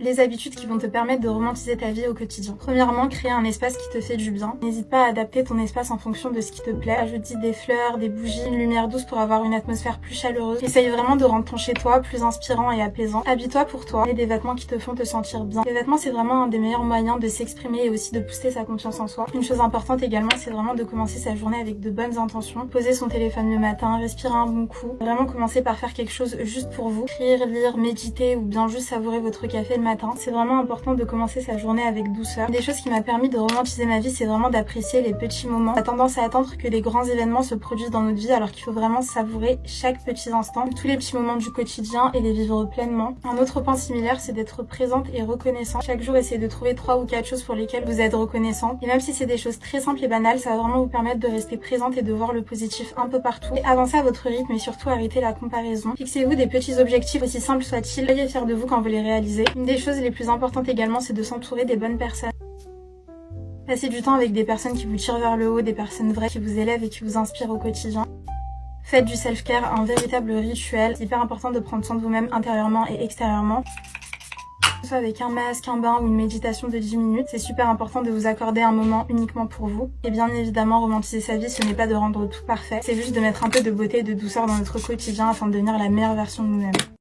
Les habitudes qui vont te permettre de romantiser ta vie au quotidien. Premièrement, créer un espace qui te fait du bien. N'hésite pas à adapter ton espace en fonction de ce qui te plaît. Ajoute des fleurs, des bougies, une lumière douce pour avoir une atmosphère plus chaleureuse. Essaye vraiment de rendre ton chez toi plus inspirant et apaisant. Habille-toi pour toi et des vêtements qui te font te sentir bien. Les vêtements, c'est vraiment un des meilleurs moyens de s'exprimer et aussi de booster sa confiance en soi. Une chose importante également, c'est vraiment de commencer sa journée avec de bonnes intentions. Poser son téléphone le matin, respirer un bon coup. Vraiment commencer par faire quelque chose juste pour vous. Écrire, lire, méditer ou bien juste savourer votre café le matin. C'est vraiment important de commencer sa journée avec douceur. Une des choses qui m'a permis de romantiser ma vie, c'est vraiment d'apprécier les petits moments. On a tendance à attendre que les grands événements se produisent dans notre vie alors qu'il faut vraiment savourer chaque petit instant, tous les petits moments du quotidien et les vivre pleinement. Un autre point similaire, c'est d'être présente et reconnaissant. Chaque jour, essayez de trouver 3 ou 4 choses pour lesquelles vous êtes reconnaissant. Et même si c'est des choses très simples et banales, ça va vraiment vous permettre de rester présente et de voir le positif un peu partout. Et avancez à votre rythme et surtout arrêtez la comparaison. Fixez-vous des petits objectifs aussi simples soient-ils. Soyez fiers de vous quand vous les réalisez. Une des choses les plus importantes également, c'est de s'entourer des bonnes personnes. Passez du temps avec des personnes qui vous tirent vers le haut, des personnes vraies qui vous élèvent et qui vous inspirent au quotidien. Faites du self-care un véritable rituel. C'est hyper important de prendre soin de vous-même intérieurement et extérieurement. Que ce soit avec un masque, un bain ou une méditation de 10 minutes, c'est super important de vous accorder un moment uniquement pour vous. Et bien évidemment, romantiser sa vie, ce n'est pas de rendre tout parfait, c'est juste de mettre un peu de beauté et de douceur dans notre quotidien afin de devenir la meilleure version de nous-mêmes.